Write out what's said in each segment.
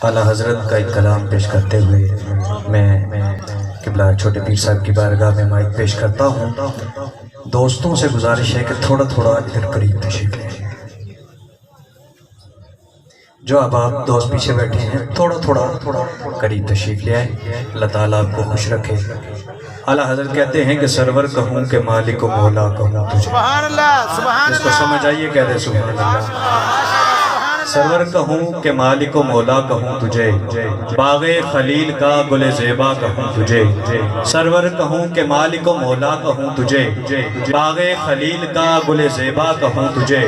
اعلیٰ حضرت کا ایک کلام پیش کرتے ہوئے میں قبلہ چھوٹے پیر صاحب کی بارگاہ میں مائک پیش کرتا ہوں۔ دوستوں سے گزارش ہے کہ تھوڑا تھوڑا ادھر قریب تشریف لیں۔ جو اب آپ دوست پیچھے بیٹھے ہیں تھوڑا تھوڑا قریب تشریف لے آئیں۔ اللہ تعالیٰ آپ کو خوش رکھے۔ اعلیٰ حضرت کہتے ہیں کہ سرور کہوں کہ مالک و مولا کہوں تجھے۔ سبحان اللہ، سبحان جس کو سمجھ آئیے کہہ دے سبحان اللہ۔ سرور کہوں کہ مالک و مولا کہوں تجھے، باغ خلیل کا گل زیبا کہوں تجھے۔ سرور کہوں کہ مالک و مولا کہوں تجھے، باغ خلیل کا گل زیبا کہوں تجھے۔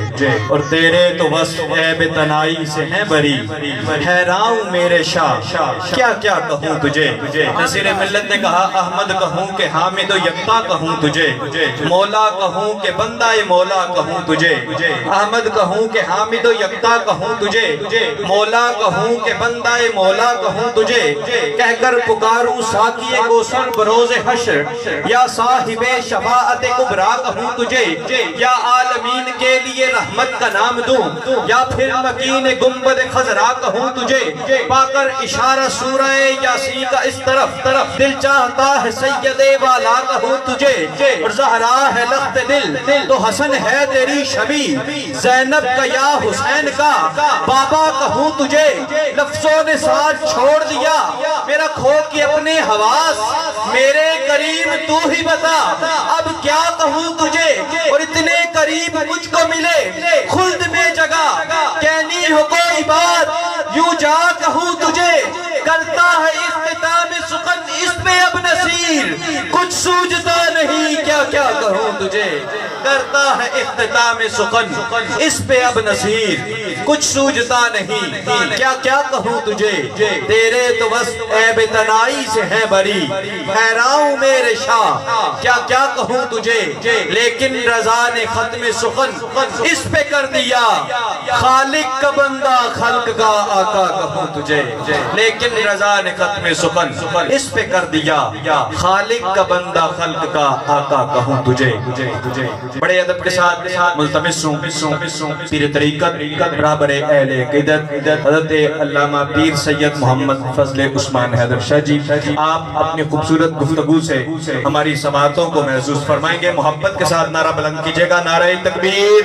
اور تیرے تو وصف عیب تنائی سے ہیں بری، حیران میرے شاہ کیا کیا کہوں تجھے۔ نصیر ملت نے کہا احمد کہوں کہ حامد و یکتا کہوں تجھے، مولا کہوں کہ بندہ مولا کہوں تجھے۔ احمد کہوں کہ حامد و یکتا کہوں تجھے، مولا کہوں کہ بندہ مولا کہوں تجھے۔ کہہ کر پکاروں ساقی کوثر بروز حشر، یا صاحب شفاعت کبریٰ کہوں تجھے۔ یا عالمین کے لیے رحمت کا نام دوں، یا پھر مکین گنبد خضرا کہوں تجھے۔ پا کر اشارہ سورہ یاسین کا اس طرف، دل چاہتا ہے سید والا کہوں تجھے۔ اور زہرا ہے لخت دل تو حسن ہے تیری شبیہ، زینب کا یا حسین کا بابا کہوں تجھے۔ لفظوں نے ساتھ چھوڑ دیا میرا کھو کے اپنے حواس، میرے قریب تو ہی بتا اب کیا کہوں تجھے۔ اور اتنے قریب مجھ کو ملے خلد میں جگہ، کہنی ہو کوئی بات یوں جا کہوں تجھے۔ کرتا ہے اختتام سخن اس پہ اب نصیر، کچھ سوجھتا نہیں کیا کیا کہوں تجھے۔ کرتا ہے اختتام سخن اس پہ اب نصیر، کچھ سوجھتا نہیں کیا کیا کہوں تجھے۔ تیرے تو بس عیب تنائی سے ہیں بری، حیران میرے شاہ کیا کیا کہوں تجھے۔ لیکن رضا نے ختم سخن اس پہ کر دیا، خالق کا بندہ خلق کا آقا کہوں تجھے۔ لیکن رضا نے ختم سخن اس پہ کر دیا، خالق کا بندہ خلق کا آقا کہوں تجھے۔ بڑے ادب کے ساتھ ملتمس ہوں پیر طریقت برابر اہل عقیدت حضرت علامہ پیر سید محمد فضل عثمان حیدر شاہ جی، آپ اپنی خوبصورت گفتگو سے ہماری سماعتوں کو محظوظ فرمائیں گے۔ محبت کے ساتھ نعرہ بلند کیجئے گا، نعرہ تکبیر۔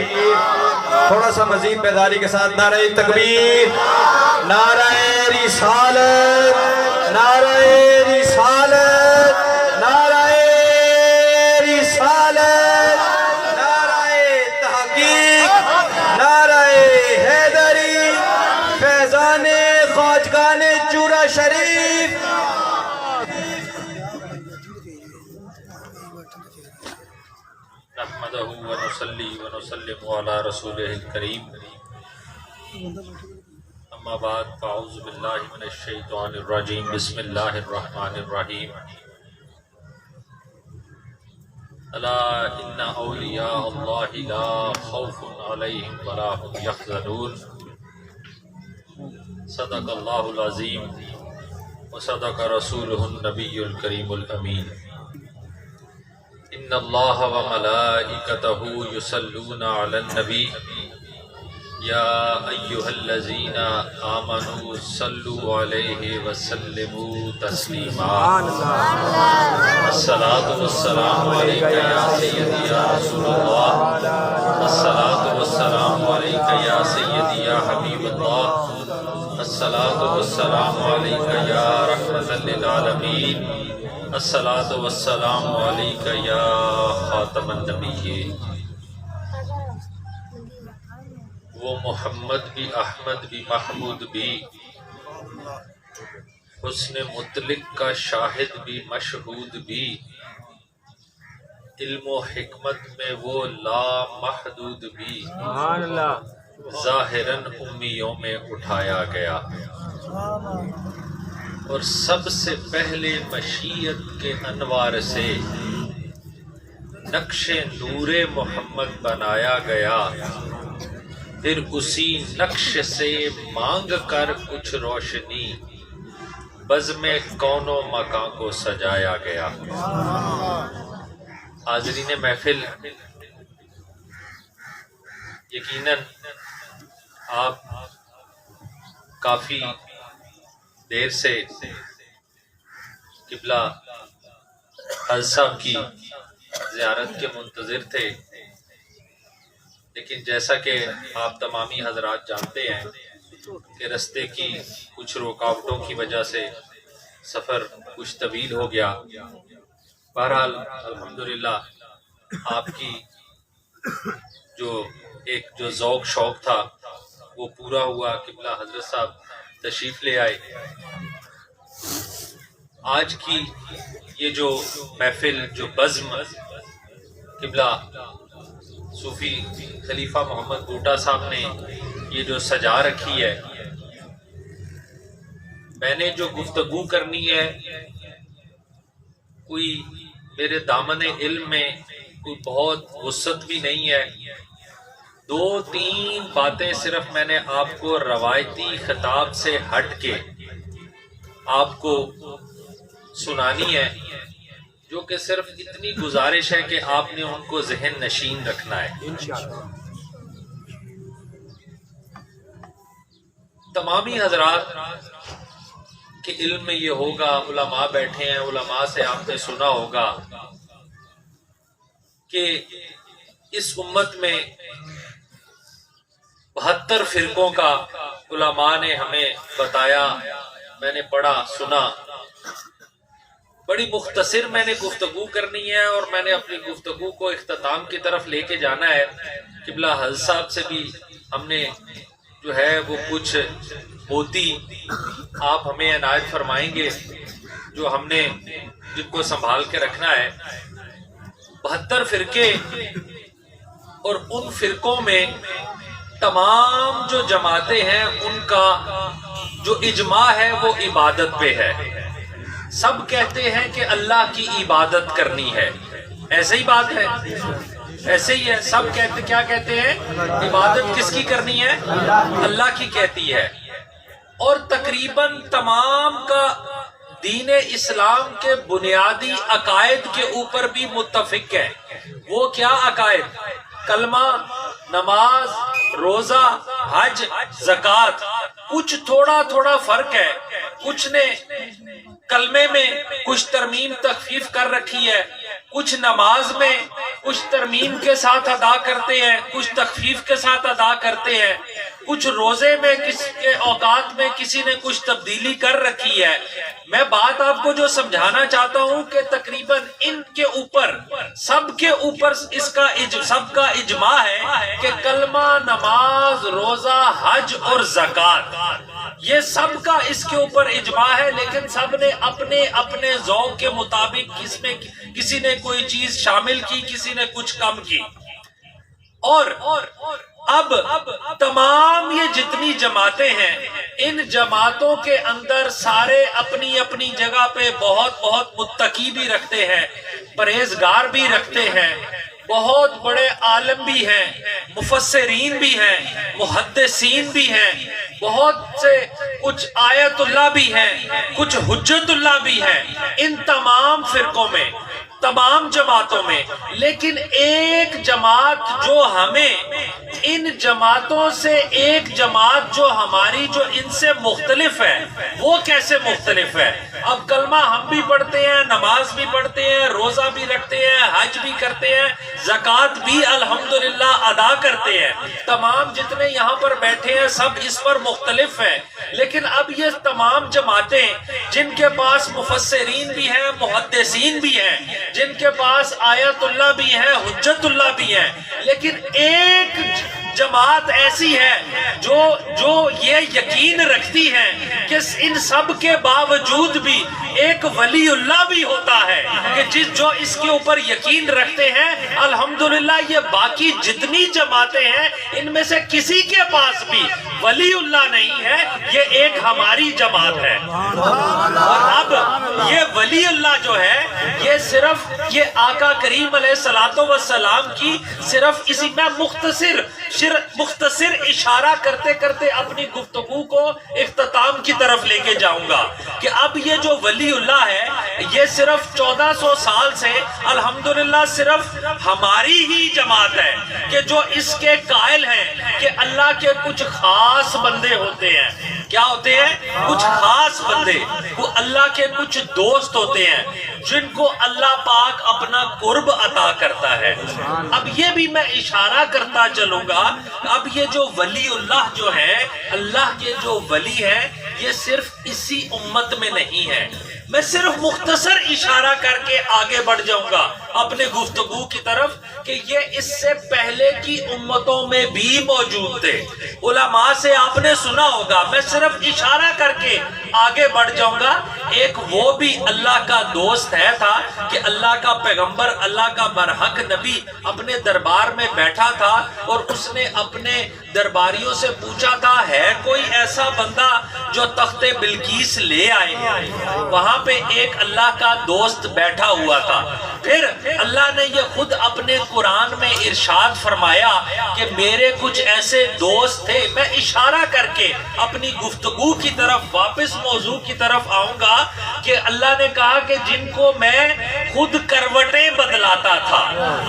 تھوڑا سا مزید بیداری کے ساتھ نعرہ تکبیر، نعرہ رسالت، نعرہ رسالت، نعرہ رسالت، نعرہ تحقیق، نعرہ حیدری، فیضان خواجگان چورا شریف۔ نحمدہ ونصلی ونسلم علی رسولہ الکریم، اما بعد فاعوذ باللہ من الشیطان الرجیم، بسم اللہ الرحمن الرحیم۔ الا ان اولیاء اللہ لا خوف علیہم ولا هم یحزنون، صدق اللہ العظیم وصدق رسولہ النبی الکریم الامین۔ ان اللہ وملائکتہ یصلون علی النبی یا ایہا الذین آمنوا صلوا علیہ وسلموا تسلیما۔ الصلاۃ والسلام علیک یا سیدی یا رسول اللہ، الصلاۃ والسلام علیک یا سیدی یا حبیب اللہ، الصلاۃ والسلام علیک یا رحمۃ للعالمین، الصلاۃ والسلام علیک یا خاتم النبیین۔ وہ محمد بھی احمد بھی محمود بھی، حسن مطلق کا شاہد بھی مشہود بھی، علم و حکمت میں وہ لا محدود بھی، ظاہراً امیوں میں اٹھایا گیا۔ اور سب سے پہلے مشیت کے انوار سے نقش نور محمد بنایا گیا، پھر اسی نقش سے مانگ کر کچھ روشنی بزم کون و مکان کو سجایا گیا۔ حاضرین محفل، یقیناً آپ کافی دیر سے قبلہ حضرت صاحب کی زیارت کے منتظر تھے، لیکن جیسا کہ آپ تمامی حضرات جانتے ہیں کہ رستے کی کچھ رکاوٹوں کی وجہ سے سفر کچھ طویل ہو گیا۔ بہرحال الحمدللہ آپ کی جو ذوق شوق تھا وہ پورا ہوا، قبلہ حضرت صاحب تشریف لے آئے۔ آج کی یہ جو محفل، جو بزم قبلہ صوفی خلیفہ محمد بوٹا صاحب نے یہ جو سجا رکھی ہے، میں نے جو گفتگو کرنی ہے، کوئی میرے دامن علم میں کوئی بہت وسعت بھی نہیں ہے، 2-3 باتیں صرف میں نے آپ کو روایتی خطاب سے ہٹ کے آپ کو سنانی ہے، جو کہ صرف اتنی گزارش ہے کہ آپ نے ان کو ذہن نشین رکھنا ہے۔ تمامی حضرات کے علم میں یہ ہوگا، علماء بیٹھے ہیں، علماء سے آپ نے سنا ہوگا کہ اس امت میں 72 فرقوں کا علماء نے ہمیں بتایا، میں نے پڑھا سنا۔ بڑی مختصر میں نے گفتگو کرنی ہے اور میں نے اپنی گفتگو کو اختتام کی طرف لے کے جانا ہے۔ قبلہ حضرت صاحب سے بھی ہم نے جو ہے وہ کچھ موتی آپ ہمیں عنایت فرمائیں گے، جو ہم نے جن کو سنبھال کے رکھنا ہے۔ 72 فرقے، اور ان فرقوں میں تمام جو جماعتیں ہیں ان کا جو اجماع ہے وہ عبادت پہ ہے۔ سب کہتے ہیں کہ اللہ کی عبادت کرنی ہے، ایسے ہی بات ہے، ایسے ہی ہے، سب کہتے کیا کہتے ہیں؟ عبادت کس کی کرنی ہے؟ اللہ کی کہتی ہے۔ اور تقریباً تمام کا دین اسلام کے بنیادی عقائد کے اوپر بھی متفق ہے۔ وہ کیا عقائد؟ کلمہ، نماز، روزہ، حج، زکوٰۃ۔ کچھ تھوڑا تھوڑا فرق ہے، کچھ نے کلمے میں کچھ ترمیم تخفیف کر رکھی ہے، کچھ نماز میں کچھ ترمیم کے ساتھ ادا کرتے ہیں، کچھ تخفیف کے ساتھ ادا کرتے ہیں، کچھ روزے میں کسی کے اوقات میں کسی نے کچھ تبدیلی کر رکھی ہے۔ میں بات آپ کو جو سمجھانا چاہتا ہوں کہ تقریباً ان کے اوپر، سب کے اوپر سب کا اجماع ہے کہ کلمہ، نماز، روزہ، حج اور زکوٰۃ، یہ سب کا اس کے اوپر اجماع ہے، لیکن سب نے اپنے اپنے ذوق کے مطابق کسی نے کوئی چیز شامل کی، کسی نے کچھ کم کی۔ اور اب تمام یہ جتنی جماعتیں ہیں، ان جماعتوں کے اندر سارے اپنی اپنی جگہ پہ بہت بہت متقی بھی رکھتے ہیں، پرہیزگار بھی رکھتے ہیں، بہت بڑے عالم بھی ہیں، مفسرین بھی ہیں، محدثین بھی ہیں، بہت سے کچھ آیت اللہ بھی ہیں، کچھ حجت اللہ بھی ہیں، ان تمام فرقوں میں، تمام جماعتوں میں۔ لیکن ایک جماعت جو ہمیں ان جماعتوں سے، ایک جماعت جو ہماری جو ان سے مختلف ہے، وہ کیسے مختلف ہے؟ اب کلمہ ہم بھی پڑھتے ہیں، نماز بھی پڑھتے ہیں، روزہ بھی رکھتے ہیں، حج بھی کرتے ہیں، زکوٰۃ بھی الحمدللہ ادا کرتے ہیں، تمام جتنے یہاں پر بیٹھے ہیں سب اس پر مختلف ہیں۔ لیکن اب یہ تمام جماعتیں جن کے پاس مفسرین بھی ہیں، محدثین بھی ہیں، جن کے پاس آیت اللہ بھی ہیں، حجت اللہ بھی ہیں، لیکن ایک جماعت ایسی ہے جو یہ یقین رکھتی ہے کہ ان سب کے باوجود بھی ایک ولی اللہ بھی ہوتا ہے، کہ جو اس کے اوپر یقین رکھتے ہیں۔ الحمدللہ یہ باقی جتنی جماعتیں ہیں ان میں سے کسی کے پاس بھی ولی اللہ نہیں ہے، یہ ایک ہماری جماعت ہے۔ اور اب یہ ولی اللہ جو ہے، یہ صرف یہ آقا کریم علیہ الصلوۃ والسلام کی صرف اسی میں مختصر اشارہ کرتے کرتے اپنی گفتگو کو اختتام کی طرف لے کے جاؤں گا کہ اب یہ جو ولی اللہ ہے، یہ صرف 1400 سال سے الحمدللہ صرف ہماری ہی جماعت ہے کہ جو اس کے قائل ہیں کہ اللہ کے کچھ خاص بندے ہوتے ہیں، کیا ہوتے ہیں؟ کچھ خاص بندے، وہ اللہ کے کچھ دوست ہوتے ہیں جن کو اللہ پاک اپنا قرب عطا کرتا ہے۔ اب یہ بھی میں اشارہ کرتا چلوں گا، اب یہ جو ولی اللہ جو ہے، اللہ کے جو ولی ہیں، یہ صرف اسی امت میں نہیں ہے۔ میں صرف مختصر اشارہ کر کے آگے بڑھ جاؤں گا اپنے گفتگو کی طرف کہ یہ اس سے پہلے کی امتوں میں بھی موجود تھے۔ علماء سے آپ نے سنا ہوگا، میں صرف اشارہ کر کے آگے بڑھ جاؤں گا۔ ایک وہ بھی اللہ کا دوست ہے تھا کہ اللہ کا پیغمبر، اللہ کا برحق نبی اپنے دربار میں بیٹھا تھا اور اس نے اپنے درباریوں سے پوچھا تھا، ہے کوئی ایسا بندہ جو تخت بلقیس لے آئے؟ وہاں پہ ایک اللہ کا دوست بیٹھا ہوا تھا۔ پھر اللہ نے یہ خود اپنے قرآن میں ارشاد فرمایا کہ میرے کچھ ایسے دوست تھے۔ میں اشارہ کر کے اپنی گفتگو کی طرف واپس موضوع کی طرف آؤں گا کہ اللہ نے کہا کہ جن کو میں خود کروٹیں بدلاتا تھا۔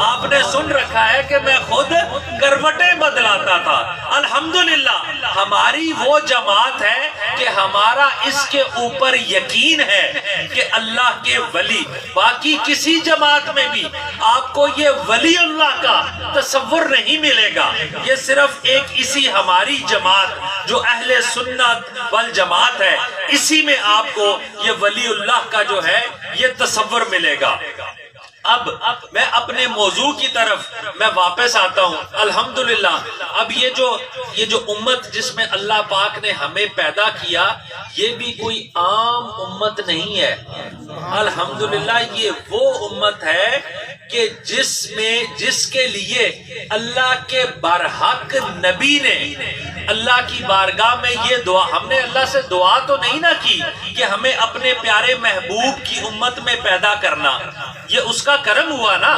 آپ نے سن رکھا ہے کہ میں خود کروٹیں بدلاتا تھا۔ الحمدللہ ہماری وہ جماعت ہے کہ ہمارا اس کے اوپر یقین ہے کہ اللہ کے ولی، باقی کسی جماعت میں بھی آپ کو یہ ولی اللہ کا تصور نہیں ملے گا۔ یہ صرف ایک اسی ہماری جماعت جو اہل سنت والجماعت ہے، اسی میں آپ کو یہ ولی اللہ کا جو ہے یہ تصور ملے گا۔ اب میں اپنے موضوع کی طرف میں واپس آتا ہوں۔ الحمدللہ اب یہ جو امت جس میں اللہ پاک نے ہمیں پیدا کیا، یہ بھی کوئی عام امت نہیں ہے۔ الحمدللہ یہ وہ امت ہے کہ جس کے لیے اللہ کے برحق نبی نے اللہ کی بارگاہ میں یہ دعا، ہم نے اللہ سے دعا تو نہیں نہ کی کہ ہمیں اپنے پیارے محبوب کی امت میں پیدا کرنا، یہ اس کا کرم ہوا نا۔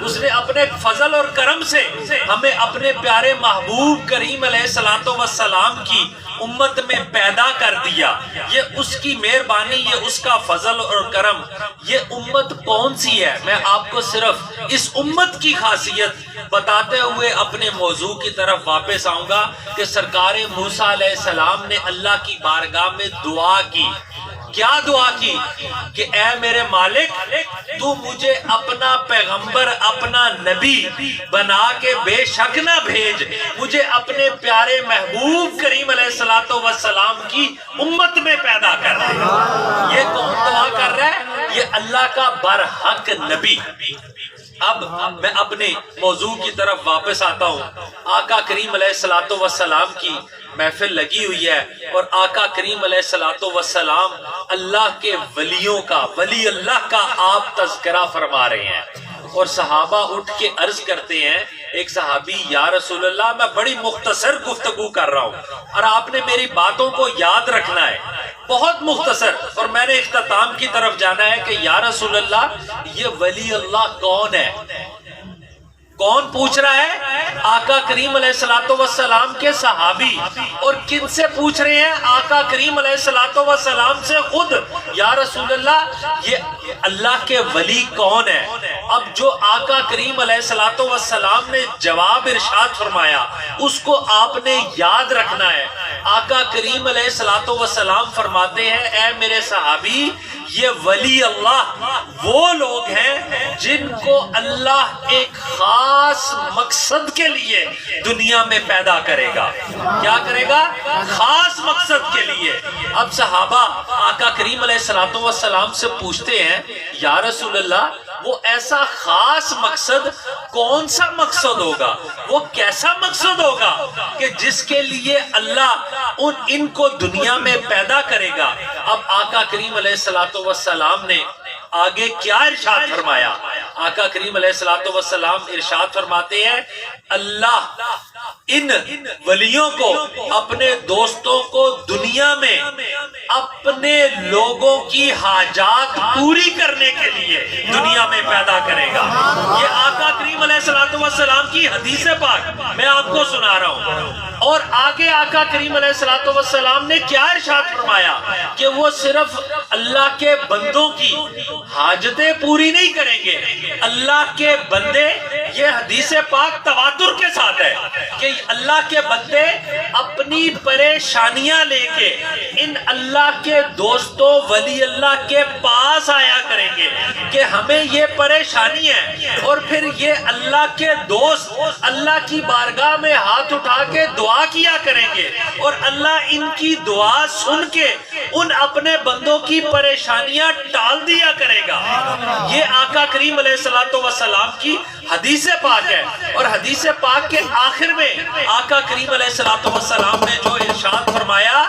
اس نے اپنے فضل اور کرم سے ہمیں اپنے پیارے محبوب کریم علیہ الصلوۃ والسلام کی امت میں پیدا کر دیا۔ یہ اس کی مہربانی، یہ اس کا فضل اور کرم۔ یہ امت کون سی ہے؟ میں آپ کو صرف اس امت کی خاصیت بتاتے ہوئے اپنے موضوع کی طرف واپس آؤں گا کہ سرکار موسیٰ علیہ السلام نے اللہ کی بارگاہ میں دعا کی۔ کیا دعا کی؟ کہ اے میرے مالک، تو مجھے اپنا پیغمبر، اپنا نبی بنا کے بے شک نہ بھیج، مجھے اپنے پیارے محبوب کریم علیہ الصلوۃ والسلام کی امت میں پیدا کر دے۔ یہ کون دعا کر رہا ہے؟ یہ اللہ کا برحق نبی۔ اب میں اپنے موضوع کی طرف واپس آتا ہوں۔ آقا کریم علیہ الصلوۃ والسلام کی محفل لگی ہوئی ہے اور آقا کریم علیہ الصلوۃ والسلام اللہ کے ولیوں کا، ولی اللہ کا آپ تذکرہ فرما رہے ہیں۔ اور صحابہ اٹھ کے عرض کرتے ہیں، ایک صحابی، یا رسول اللہ، میں بڑی مختصر گفتگو کر رہا ہوں اور آپ نے میری باتوں کو یاد رکھنا ہے، بہت مختصر، اور میں نے اختتام کی طرف جانا ہے کہ یا رسول اللہ یہ ولی اللہ کون ہے؟ کون پوچھ رہا ہے؟ آقا کریم علیہ الصلوۃ والسلام کے صحابی۔ اور کن سے پوچھ رہے ہیں؟ آقا کریم علیہ الصلوۃ والسلام سے خود۔ یا رسول اللہ یہ اللہ کے ولی کون ہے؟ اب جو آقا کریم علیہ الصلوۃ والسلام نے جواب ارشاد فرمایا اس کو آپ نے یاد رکھنا ہے۔ آقا کریم علیہ الصلوۃ والسلام فرماتے ہیں، اے میرے صحابی، یہ ولی اللہ وہ لوگ ہیں جن کو اللہ ایک خاص مقصد کے لیے دنیا میں پیدا کرے گا۔ کیا کرے گا؟ خاص مقصد کے لیے۔ اب صحابہ آقا کریم علیہ الصلوۃ والسلام سے پوچھتے ہیں، یا رسول اللہ وہ ایسا خاص مقصد کون سا مقصد ہوگا؟ وہ کیسا مقصد ہوگا کہ جس کے لیے اللہ ان کو دنیا میں پیدا کرے گا؟ اب آقا کریم علیہ الصلوۃ والسلام نے آگے کیا ارشاد فرمایا؟ آقا کریم علیہ الصلوۃ والسلام ارشاد فرماتے ہیں، اللہ ان ولیوں کو، اپنے دوستوں کو دنیا میں اب اپنے لوگوں کی حاجات پوری کرنے کے لیے دنیا میں پیدا کرے گا. یہ آقا کریم علیہ الصلوۃ والسلام کی حدیث پاک میں آپ کو سنا رہا ہوں. اور آگے آقا کریم علیہ الصلوۃ والسلام نے کیا ارشاد فرمایا کہ وہ صرف اللہ کے بندوں کی حاجتیں پوری نہیں کریں گے. اللہ کے بندے، یہ حدیث پاک تواتر کے ساتھ ہے کہ اللہ کے بندے اپنی پریشانیاں لے کے ان اللہ کے دوستوں ولی اللہ کے پاس آیا کریں گے کہ ہمیں یہ پریشانی ہے، اور پھر یہ اللہ کے دوست اللہ کی بارگاہ میں ہاتھ اٹھا کے دعا کیا کریں گے، اور اللہ ان کی دعا سن کے ان اپنے بندوں کی پریشانیاں ٹال دیا کرے گا. یہ آقا کریم علیہ الصلوۃ والسلام کی حدیث پاک ہے. اور حدیث پاک کے آخر میں آقا کریم علیہ الصلوۃ والسلام نے جو ارشاد فرمایا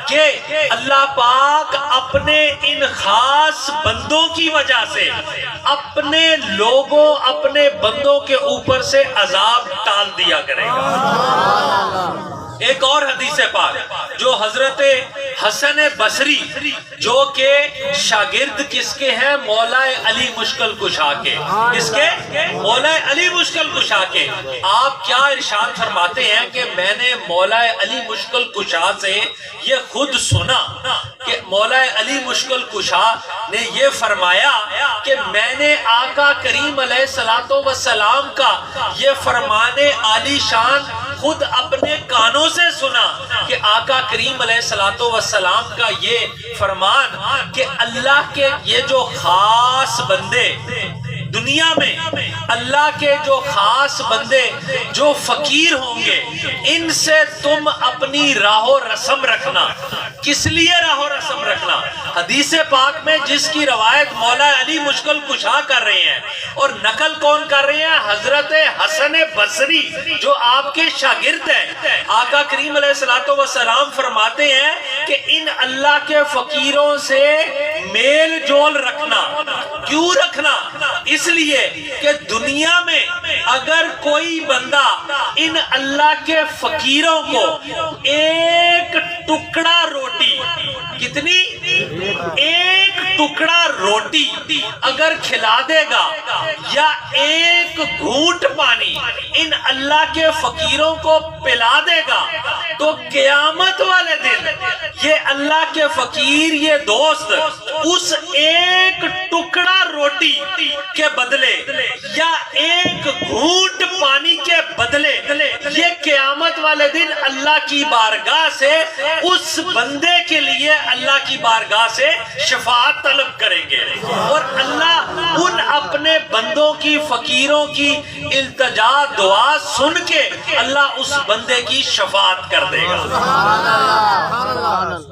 کہ اللہ پاک اپنے ان خاص بندوں کی وجہ سے اپنے لوگوں، اپنے بندوں کے اوپر سے عذاب ٹال دیا کرے گا. ایک اور حدیث پاک جو حضرت حسن بصری جو کہ شاگرد کس کے ہیں؟ مولا علی مشکل کشا کے. کس کے؟ مولا علی مشکل کشا کے. آپ کیا ارشاد فرماتے ہیں کہ میں نے مولا علی مشکل کشا سے یہ خود سنا کہ مولا علی مشکل کشا نے یہ فرمایا کہ میں نے آقا کریم علیہ الصلوۃ والسلام کا یہ فرمان عالی شان خود اپنے کانوں سے سنا کہ آقا کریم علیہ الصلوۃ والسلام کا یہ فرمان کہ اللہ کے یہ جو خاص بندے دنیا میں، اللہ کے جو خاص بندے جو فقیر ہوں گے، ان سے تم اپنی راہ و رسم رکھنا. کس لیے راہ و رسم رکھنا؟ حدیث پاک میں جس کی روایت مولا علی مشکل کشا کر رہے ہیں اور نقل کون کر رہے ہیں؟ حضرت حسن بصری جو آپ کے شاگرد ہیں. آقا کریم علیہ الصلوۃ والسلام فرماتے ہیں کہ ان اللہ کے فقیروں سے میل جول رکھنا. کیوں رکھنا؟ اس لیے کہ دنیا میں اگر کوئی بندہ ان اللہ کے فقیروں کو ایک ٹکڑا روٹی، کتنی؟ ایک ٹکڑا روٹی اگر کھلا دے گا یا ایک گھونٹ پانی ان اللہ کے فقیروں کو پلا دے گا تو قیامت والے دن یہ اللہ کے فقیر، یہ دوست اس ایک ٹکڑا روٹی کے بدلے یا ایک گھونٹ پانی کے بدلے یہ قیامت والے دن اللہ کی بارگاہ سے اس بندے کے لیے اللہ کی بارگاہ سے شفاعت طلب کریں گے، اور اللہ ان اپنے بندوں کی، فقیروں کی التجا دعا سن کے اللہ اس بندے کی شفاعت کر دے گا.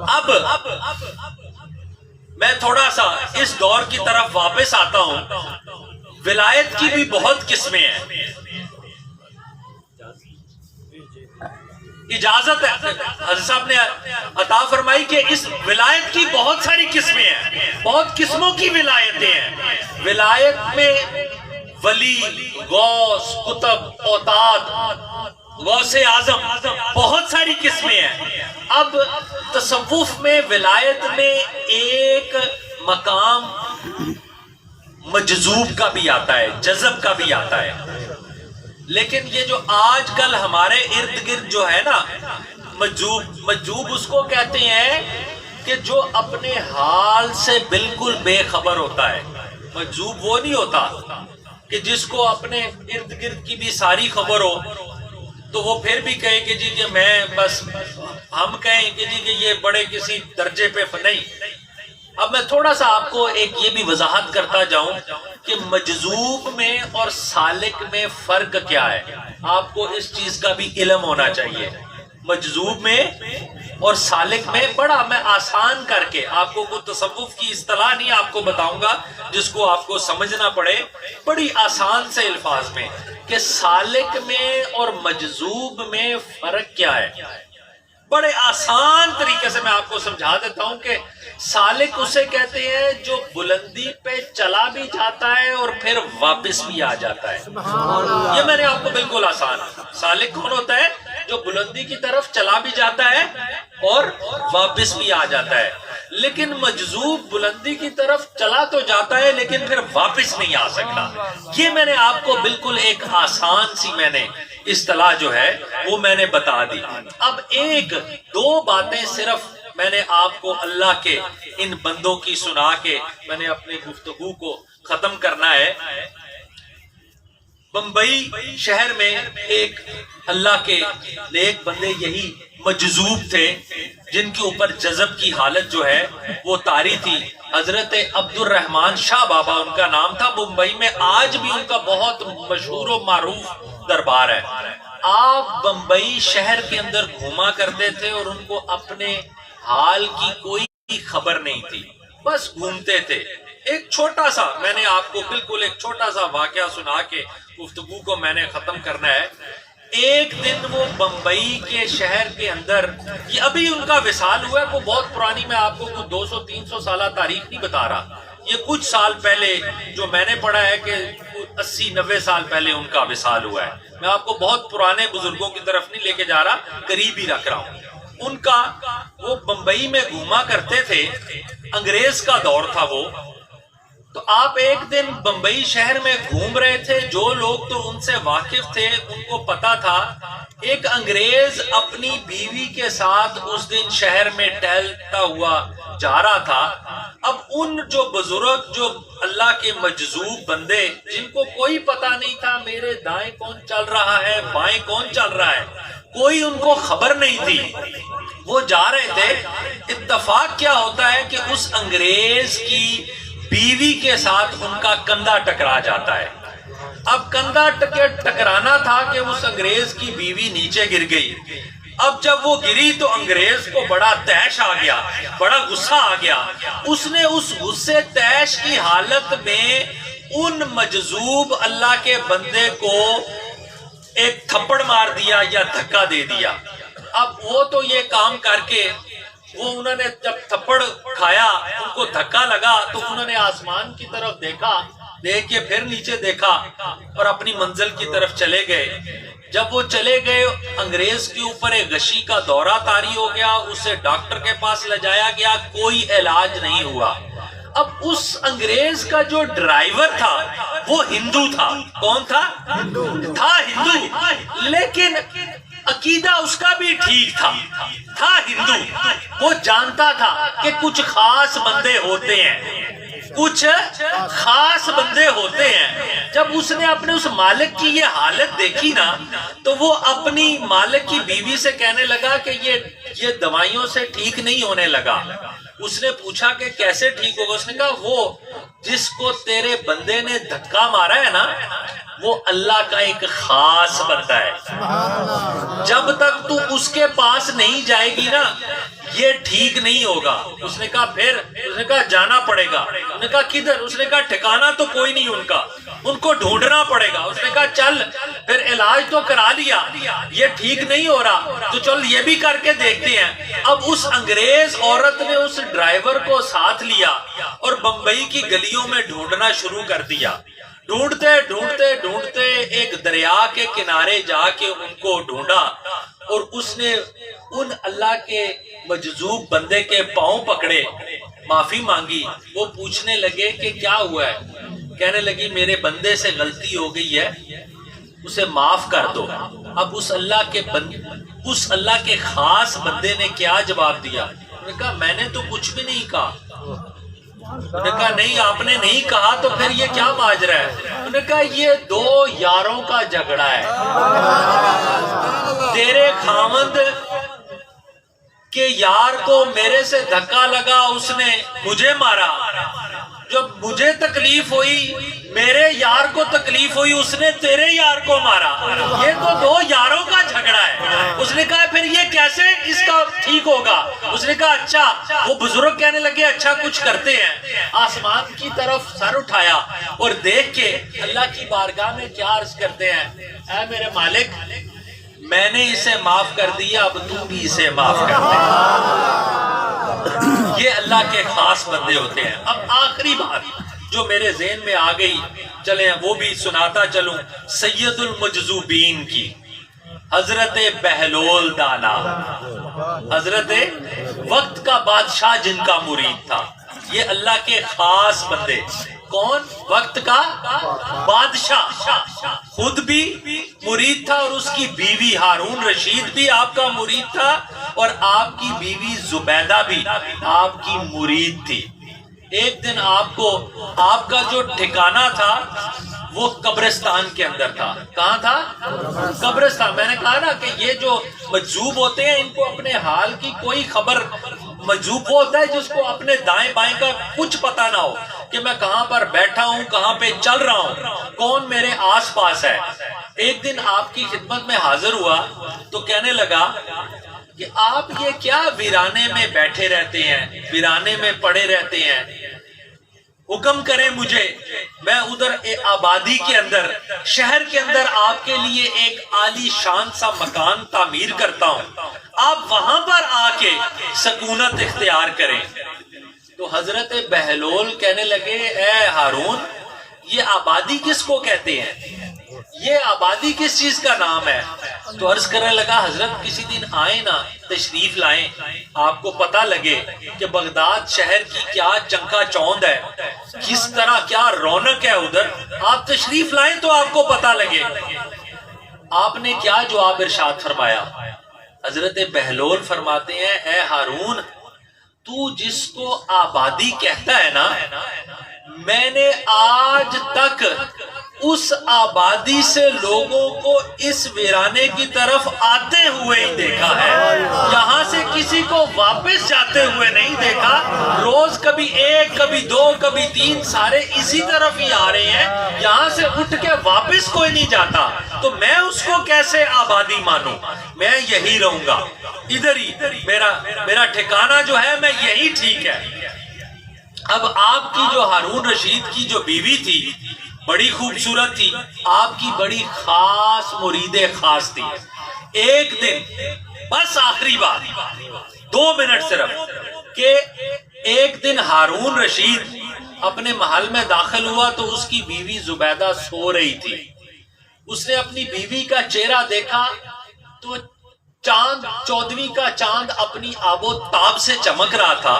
اب میں تھوڑا سا اس دور کی طرف واپس آتا ہوں. ولایت کی بھی بہت قسمیں ہیں. اجازت ہے حضرت صاحب نے عطا فرمائی کہ اس ولایت کی بہت ساری قسمیں ہیں، بہت قسموں کی ولایتیں ہیں. ولایت میں ولی، غوث، قطب، اوتاد، غوث اعظم، بہت ساری قسمیں ہیں. اب تصوف میں ولایت میں ایک مقام مجذوب کا بھی آتا ہے، جذب کا بھی آتا ہے. لیکن یہ جو آج کل ہمارے ارد گرد جو ہے نا مجذوب اس کو کہتے ہیں کہ جو اپنے حال سے بالکل بے خبر ہوتا ہے. مجذوب وہ نہیں ہوتا کہ جس کو اپنے ارد گرد کی بھی ساری خبر ہو تو وہ پھر بھی کہے کہ جی کہ میں بس، ہم کہیں کہ جی کہ یہ بڑے کسی درجے پہ نہیں. اب میں تھوڑا سا آپ کو ایک یہ بھی وضاحت کرتا جاؤں کہ مجذوب میں اور سالک میں فرق کیا ہے. آپ کو اس چیز کا بھی علم ہونا چاہیے. مجذوب میں اور سالک میں بڑا میں آسان کر کے آپ کو کوئی تصوف کی اصطلاح نہیں آپ کو بتاؤں گا جس کو آپ کو سمجھنا پڑے، بڑی آسان سے الفاظ میں کہ سالک میں اور مجذوب میں فرق کیا ہے. بڑے آسان طریقے سے میں آپ کو سمجھا دیتا ہوں کہ سالک اسے کہتے ہیں جو بلندی پہ چلا بھی جاتا ہے اور پھر واپس بھی آ جاتا ہے. یہ میں نے آپ کو بالکل آسان. سالک کون ہوتا ہے؟ جو بلندی کی طرف چلا بھی جاتا ہے اور واپس بھی آ جاتا ہے. لیکن مجذوب بلندی کی طرف چلا تو جاتا ہے لیکن پھر واپس نہیں آ سکتا. یہ میں نے آپ کو بالکل ایک آسان سی میں نے اصطلاح جو ہے وہ میں نے بتا دی. اب ایک دو باتیں صرف میں نے آپ کو اللہ کے ان بندوں کی سنا کے میں نے اپنی گفتگو کو ختم کرنا ہے. بمبئی شہر میں ایک اللہ کے نیک بندے یہی مجذوب تھے جن کے اوپر جذب کی حالت جو ہے وہ طاری تھی. حضرت عبد الرحمن شاہ بابا ان کا نام تھا. ممبئی میں آج بھی ان کا بہت مشہور و معروف دربار ہے. آپ بمبئی شہر کے اندر گھوما کرتے تھے اور ان کو اپنے حال کی کوئی خبر نہیں تھی, بس گھومتے تھے. ایک چھوٹا سا میں نے آپ کو بالکل ایک چھوٹا سا واقعہ سنا کے گفتگو کو میں نے ختم کرنا ہے. ایک دن وہ بمبئی کے شہر کے اندر, یہ ابھی ان کا وصال ہوا ہے, وہ بہت پرانی, میں آپ کو 200-300 سالہ تاریخ نہیں بتا رہا, یہ کچھ سال پہلے جو میں نے پڑھا ہے کہ 80-90 سال پہلے ان کا وصال ہوا ہے. میں آپ کو بہت پرانے بزرگوں کی طرف نہیں لے کے جا رہا, قریب ہی رکھ رہا ہوں. ان کا وہ بمبئی میں گھوما کرتے تھے, انگریز کا دور تھا وہ. تو آپ ایک دن بمبئی شہر میں گھوم رہے تھے, جو لوگ تو ان سے واقف تھے ان کو پتا تھا ایک انگریز اپنی بیوی کے ساتھ اس دن شہر میں ٹہلتا ہوا جا رہا تھا. اب ان جو بزرگ جو اللہ کے مجذوب بندے جن کو کوئی پتا نہیں تھا میرے دائیں کون چل رہا ہے بائیں کون چل رہا ہے, کوئی ان کو خبر نہیں تھی, وہ جا رہے تھے. اتفاق کیا ہوتا ہے کہ اس انگریز کی بیوی کے ساتھ ان کا کندھا ٹکرا جاتا ہے. اب کندھا ٹکرانا تھا کہ اس انگریز کی بیوی نیچے گر گئی. اب جب وہ گری تو انگریز کو بڑا تیش آ گیا, بڑا غصہ آ گیا. اس نے اس غصے تیش کی حالت میں ان مجذوب اللہ کے بندے کو ایک تھپڑ مار دیا یا دھکا دے دیا. اب وہ تو یہ کام کر کے وہ انہوں نے جب تھپڑ کھایا ان کو دھکا لگا تو انہوں نے آسمان کی طرف دیکھا, دیکھ کے پھر نیچے دیکھا اور اپنی منزل کی طرف چلے گئے. جب وہ چلے گئے انگریز کے اوپر ایک غشی کا دورہ طاری ہو گیا, اسے ڈاکٹر کے پاس لے جایا گیا, کوئی علاج نہیں ہوا. اب اس انگریز کا جو ڈرائیور تھا وہ ہندو تھا. کون تھا؟ تھا ہندو, لیکن عقیدہ اس کا بھی ٹھیک تھا ہندو. وہ جانتا تھا کہ کچھ خاص بندے ہوتے ہیں, کچھ خاص بندے ہوتے ہیں. جب اس نے اپنے اس مالک کی یہ حالت دیکھی نا تو وہ اپنی مالک کی بیوی سے کہنے لگا کہ یہ دوائیوں سے ٹھیک نہیں ہونے لگا. اس نے پوچھا کہ کیسے ٹھیک ہوگا؟ اس نے کہا وہ جس کو تیرے بندے نے دھکا مارا ہے نا وہ اللہ کا ایک خاص بندہ ہے. جب تک تو اس کے پاس نہیں جائے گی نا یہ ٹھیک نہیں ہوگا. اس نے کہا پھر؟ اس نے کہا جانا پڑے گا. اس نے کہا کدھر؟ اس نے کہا ٹھکانا تو کوئی نہیں ان کا, ان کو ڈھونڈنا پڑے گا. اس نے کہا چل پھر علاج تو کرا لیا, یہ ٹھیک نہیں ہو رہا تو چل یہ بھی کر کے دیکھتے ہیں. اب اس انگریز عورت نے اس ڈرائیور کو ساتھ لیا اور بمبئی کی گلیوں میں ڈھونڈنا شروع کر دیا. ڈھونڈتے ڈھونڈتے ڈھونڈتے ایک دریا کے کنارے جا کے ان کو ڈھونڈا اور اس نے ان اللہ کے مجذوب بندے کے پاؤں پکڑے, معافی مانگی. وہ پوچھنے لگے کہ کیا ہوا ہے؟ کہنے لگی میرے بندے سے غلطی ہو گئی ہے, اسے معاف کر دو. اب اس اللہ کے خاص بندے نے کیا جواب دیا؟ انہوں نے کہا میں نے تو کچھ بھی نہیں کہا. انہوں نے کہا نہیں آپ نے نہیں کہا تو پھر یہ کیا ماجرا ہے؟ انہوں نے کہا یہ دو یاروں کا جھگڑا ہے. تیرے خاوند کے یار کو میرے سے دھکا لگا, اس نے مجھے مارا. جب مجھے تکلیف ہوئی میرے یار کو تکلیف ہوئی, اس نے تیرے یار کو مارا. یہ تو دو یاروں کا جھگڑا ہے. اس نے کہا پھر یہ کیسے اس کا ٹھیک ہوگا؟ اس نے کہا اچھا. وہ بزرگ کہنے لگے اچھا کچھ کرتے ہیں. آسمان کی طرف سر اٹھایا اور دیکھ کے اللہ کی بارگاہ میں کیا عرض کرتے ہیں, اے میرے مالک میں نے اسے معاف کر دیا, اب تو بھی اسے معاف کر دے. یہ اللہ کے خاص بندے ہوتے ہیں. اب آخری بات جو میرے ذہن میں آ گئی چلیں وہ بھی سناتا چلوں. سید المجذوبین کی حضرت بہلول دانا, حضرت وقت کا بادشاہ جن کا مرید تھا، یہ اللہ کے خاص بندے. کون؟ وقت کا بادشاہ، خود بھی مرید تھا اور اس کی بیوی ہارون رشید بھی آپ کا مرید تھا، اور آپ کی بیوی زبیدہ بھی آپ کی مرید تھی. ایک دن آپ کا جو ٹھکانہ تھا وہ قبرستان کے اندر تھا. کہاں تھا؟ قبرستان. میں نے کہا نا کہ یہ جو مجذوب ہوتے ہیں ان کو اپنے حال کی کوئی خبر، مجذوب ہوتا ہے جس کو اپنے دائیں بائیں کا کچھ پتہ نہ ہو کہ میں کہاں پر بیٹھا ہوں، کہاں پہ چل رہا ہوں، کون میرے آس پاس ہے. ایک دن آپ کی خدمت میں حاضر ہوا تو کہنے لگا کہ آپ یہ کیا ویرانے میں بیٹھے رہتے ہیں، ویرانے میں پڑے رہتے ہیں، حکم کریں مجھے، میں ادھر آبادی کے اندر، شہر کے اندر آپ کے لیے ایک عالی شان سا مکان تعمیر کرتا ہوں، آپ وہاں پر آ کے سکونت اختیار کریں. تو حضرت بہلول کہنے لگے اے ہارون، یہ آبادی کس کو کہتے ہیں، یہ آبادی کس چیز کا نام ہے؟ تو عرض کرنے لگا حضرت کسی دن آئیں نا، تشریف لائیں، آپ کو پتہ لگے کہ بغداد شہر کی کیا چنکا چوند ہے، کس طرح کیا رونق ہے ادھر، آپ تشریف لائیں تو آپ کو پتہ لگے. آپ نے کیا جواب ارشاد فرمایا؟ حضرت بہلول فرماتے ہیں اے ہارون، تو جس کو آبادی کہتا ہے نا، میں نے آج تک اس آبادی سے لوگوں کو اس ویرانے کی طرف آتے ہوئے ہی دیکھا ہے، یہاں سے کسی کو واپس جاتے ہوئے نہیں دیکھا. روز کبھی ایک، کبھی دو، کبھی تین، سارے اسی طرف ہی آ رہے ہیں، یہاں سے اٹھ کے واپس کوئی نہیں جاتا. تو میں اس کو کیسے آبادی مانوں؟ میں یہی رہوں گا، ادھر ہی میرا ٹھکانہ جو ہے، میں یہی ٹھیک ہے. اب آپ کی جو ہارون رشید کی جو بیوی تھی بڑی خوبصورت تھی، آپ کی بڑی خاص مرید خاص تھی. ایک دن، بس آخری بات 2 منٹ صرف، کہ ایک دن ہارون رشید اپنے محل میں داخل ہوا تو اس کی بیوی زبیدہ سو رہی تھی. اس نے اپنی بیوی کا چہرہ دیکھا تو چاند، 14ویں کا چاند اپنی آب و تاب سے چمک رہا تھا.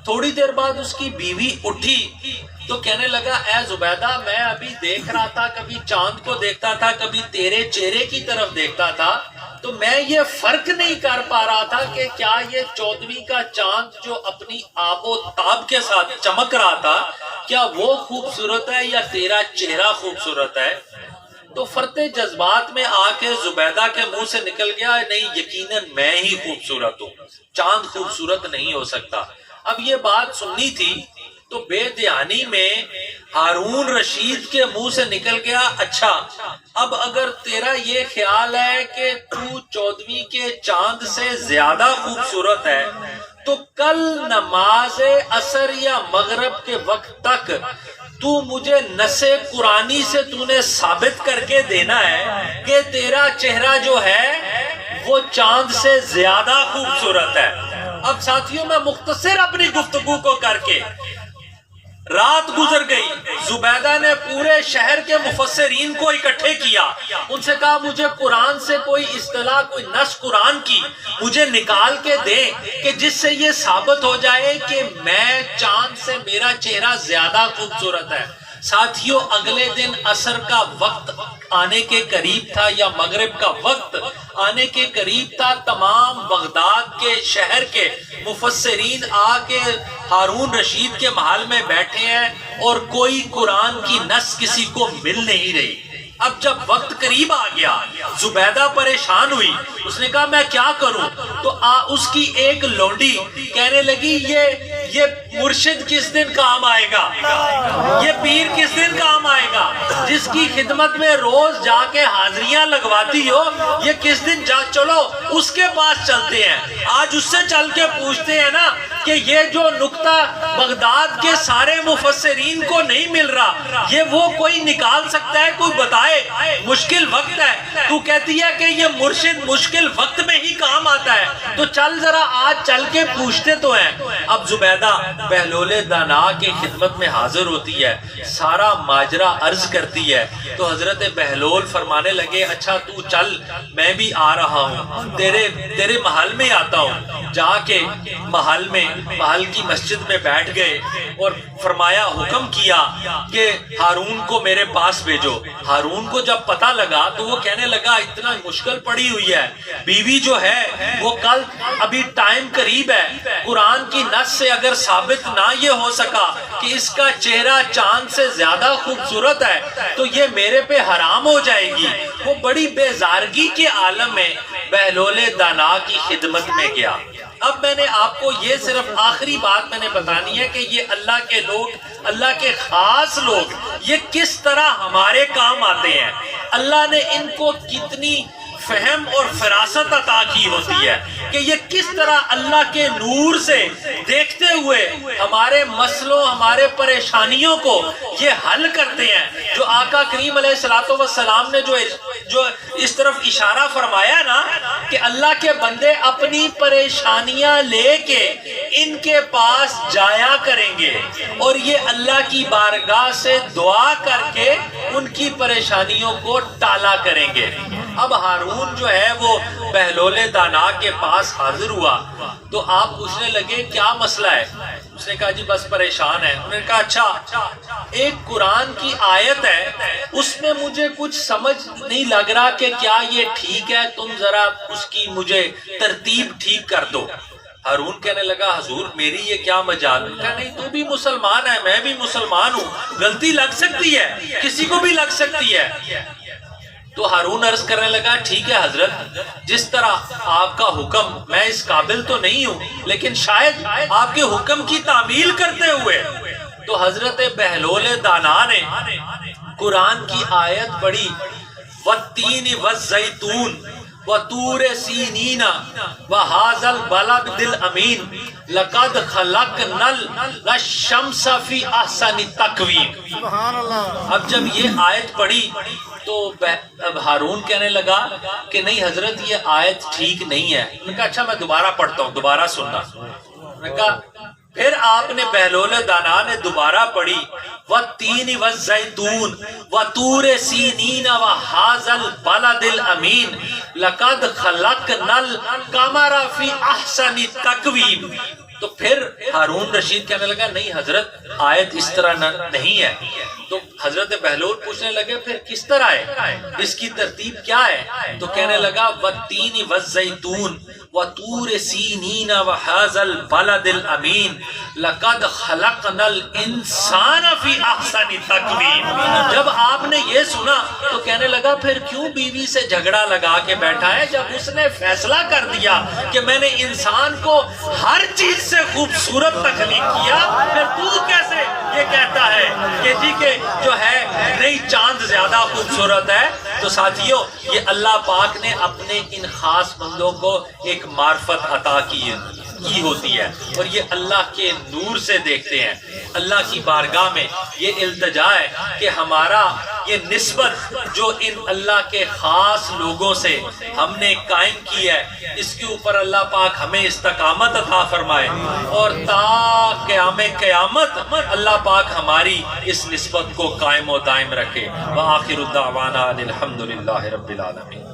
تھوڑی دیر بعد اس کی بیوی اٹھی تو کہنے لگا اے زبیدہ، میں ابھی دیکھ رہا تھا، کبھی چاند کو دیکھتا تھا، کبھی تیرے چہرے کی طرف دیکھتا تھا، تو میں یہ فرق نہیں کر پا رہا تھا کہ کیا یہ 14ویں کا چاند جو اپنی آب و تاب کے ساتھ چمک رہا تھا کیا وہ خوبصورت ہے یا تیرا چہرہ خوبصورت ہے. تو فرتے جذبات میں آ کے زبیدہ کے منہ سے نکل گیا نہیں، یقیناً میں ہی خوبصورت ہوں، چاند خوبصورت نہیں ہو سکتا. اب یہ بات سننی تھی تو بے دھیانی میں ہارون رشید کے منہ سے نکل گیا اچھا، اب اگر تیرا یہ خیال ہے کہ تو 14ویں کے چاند سے زیادہ خوبصورت ہے تو کل نماز عصر یا مغرب کے وقت تک تو مجھے نص قرآنی سے تو نے ثابت کر کے دینا ہے کہ تیرا چہرہ جو ہے وہ چاند سے زیادہ خوبصورت ہے. اب ساتھیوں میں مختصر اپنی گفتگو کو کر کے رات گزر گئی. زبیدہ نے پورے شہر کے مفسرین کو اکٹھے کیا، ان سے کہا مجھے قرآن سے کوئی اصطلاح، کوئی نص قرآن کی مجھے نکال کے دیں کہ جس سے یہ ثابت ہو جائے کہ میں چاند سے میرا چہرہ زیادہ خوبصورت ہے. ساتھیوں اگلے دن عصر کا وقت آنے کے قریب تھا یا مغرب کا وقت آنے کے قریب تھا. تمام بغداد کے شہر کے مفسرین آ کے ہارون رشید کے محل میں بیٹھے ہیں اور کوئی قرآن کی نص کسی کو مل نہیں رہی. اب جب وقت قریب آ گیا زبیدہ پریشان ہوئی، اس نے کہا میں کیا کروں؟ تو اس کی ایک لونڈی کہنے لگی یہ مرشد کس دن کام آئے گا، یہ پیر کس دن کام آئے گا، جس کی خدمت میں روز جا کے حاضریاں لگواتی ہو، یہ کس دن چلو اس کے پاس چلتے ہیں، آج اس سے چل کے پوچھتے ہیں نا کہ یہ جو نقطہ بغداد کے سارے مفسرین کو نہیں مل رہا یہ وہ کوئی نکال سکتا ہے، کوئی بتائے. مشکل وقت ہے، تو کہتی ہے کہ یہ مرشد مشکل وقت میں ہی کام آتا ہے، تو چل ذرا آج چل کے پوچھتے تو ہیں. اب زبیدہ بہلول دانا کے خدمت میں حاضر ہوتی ہے، سارا ماجرا عرض کرتی ہے، تو حضرت بہلول فرمانے لگے اچھا تو چل، میں بھی آ رہا ہوں، تیرے محل میں آتا ہوں۔ جا کے محل کی مسجد میں بیٹھ گئے اور فرمایا، حکم کیا کہ ہارون کو میرے پاس بھیجو۔ ہارون کو جب پتہ لگا تو وہ کہنے لگا اتنا مشکل پڑی ہوئی ہے، بیوی جو ہے وہ کل ابھی ٹائم قریب ہے، قرآن کی نص سے اگر ثابت نہ یہ ہو سکا کہ اس کا چہرہ چاند سے زیادہ خوبصورت ہے تو یہ میرے پہ حرام ہو جائے گی۔ وہ بڑی بیزارگی کے عالم میں بہلول دانا کی خدمت میں گیا۔ اب میں نے آپ کو یہ صرف آخری بات میں نے بتانی ہے کہ یہ اللہ کے لوگ، اللہ کے خاص لوگ، یہ کس طرح ہمارے کام آتے ہیں، اللہ نے ان کو کتنی فہم اور فراست عطا کی ہوتی ہے کہ یہ کس طرح اللہ کے نور سے دیکھتے ہوئے ہمارے مسئلوں، ہمارے پریشانیوں کو یہ حل کرتے ہیں۔ جو آقا کریم علیہ السلام نے جو اس طرف اشارہ فرمایا نا کہ اللہ کے بندے اپنی پریشانیاں لے کے ان کے پاس جایا کریں گے اور یہ اللہ کی بارگاہ سے دعا کر کے ان کی پریشانیوں کو ٹالا کریں گے۔ اب ہارون جو ہے وہ بہلول دانا کے پاس حاضر ہوا تو آپ پوچھنے لگے کیا مسئلہ ہے؟ اس نے کہا جی بس پریشان ہے۔ انہوں نے کہا اچھا، ایک قرآن کی آیت ہے، اس میں مجھے کچھ سمجھ نہیں لگ رہا کہ کیا یہ ٹھیک ہے، تم ذرا اس کی مجھے ترتیب ٹھیک کر دو۔ ہارون کہنے لگا حضور میری یہ کیا مجال؟ کہا نہیں، تو بھی مسلمان ہے، میں بھی مسلمان ہوں، غلطی لگ سکتی ہے، کسی کو بھی لگ سکتی ہے۔ تو ہارون عرض کرنے لگا ٹھیک ہے حضرت، جس طرح آپ کا حکم، میں اس قابل تو نہیں ہوں لیکن شاید آپ کے حکم کی تعمیل کرتے ہوئے۔ تو حضرت بہلول دانا نے قرآن کی آیت پڑھی، وَالتِّينِ وَالزَّيْتُونِ وَطُورِ سِينِينَ وَهَٰذَا الْبَلَدِ الْأَمِينِ لَقَدْ خَلَقْنَا الشَّمْسَ فِي أَحْسَنِ تَقْوِيمٍ۔ اب جب یہ آیت پڑھی تو اب ہارون کہنے لگا کہ نہیں حضرت یہ آیت ٹھیک نہیں ہے۔ انہوں نے کہا اچھا میں دوبارہ پڑھتا ہوں، دوبارہ سننا۔ انہوں نے کہا پھر آپ نے بہلول دانا نے دوبارہ پڑھی، وَالتِّينِ وَالزَّيْتُونِ وَطُورِ سِينِينَ وَهَٰذَا الْبَلَدِ الْأَمِينِ لَقَدْ خَلَقْنَا الْقَمَرَ فِي أَحْسَنِ تَقْوِيمٍ۔ تو پھر ہارون رشید کہنے لگا نہیں حضرت آیت اس طرح نہیں ہے۔ تو حضرت بہلول پوچھنے لگے پھر کس طرح ہے، اس کی ترتیب کیا ہے؟ تو کہنے لگا وَالتِّينِ وَالزَّيْتُونِ وَطُورِ سِينِينَ وَهَٰذَا الْبَلَدِ الْأَمِينِ لَقَدْ خَلَقْنَا الْإِنسَانَ فِي أَحْسَنِ تَقْوِيمٍ۔ جب آپ نے یہ سنا تو کہنے لگا پھر کیوں بیوی سے جھگڑا لگا کے بیٹھا ہے، جب اس نے فیصلہ کر دیا کہ میں نے انسان کو ہر چیز سے خوبصورت تخلیق کیا، پھر تو کیسے یہ کہتا ہے کہ جی کہ جو ہے نہیں چاند زیادہ خوبصورت ہے؟ تو ساتھیوں یہ اللہ پاک نے اپنے ان خاص بندوں کو ایک معرفت عطا کی ہوتی ہے اور یہ اللہ کے نور سے دیکھتے ہیں۔ اللہ کی بارگاہ میں یہ التجا ہے کہ ہمارا یہ نسبت جو ان اللہ کے خاص لوگوں سے ہم نے قائم کی ہے، اس کے اوپر اللہ پاک ہمیں استقامت عطا فرمائے اور تا قیام قیامت اللہ پاک ہماری اس نسبت کو قائم و دائم رکھے۔ وآخر الدعوانا الحمدللہ رب العالمین۔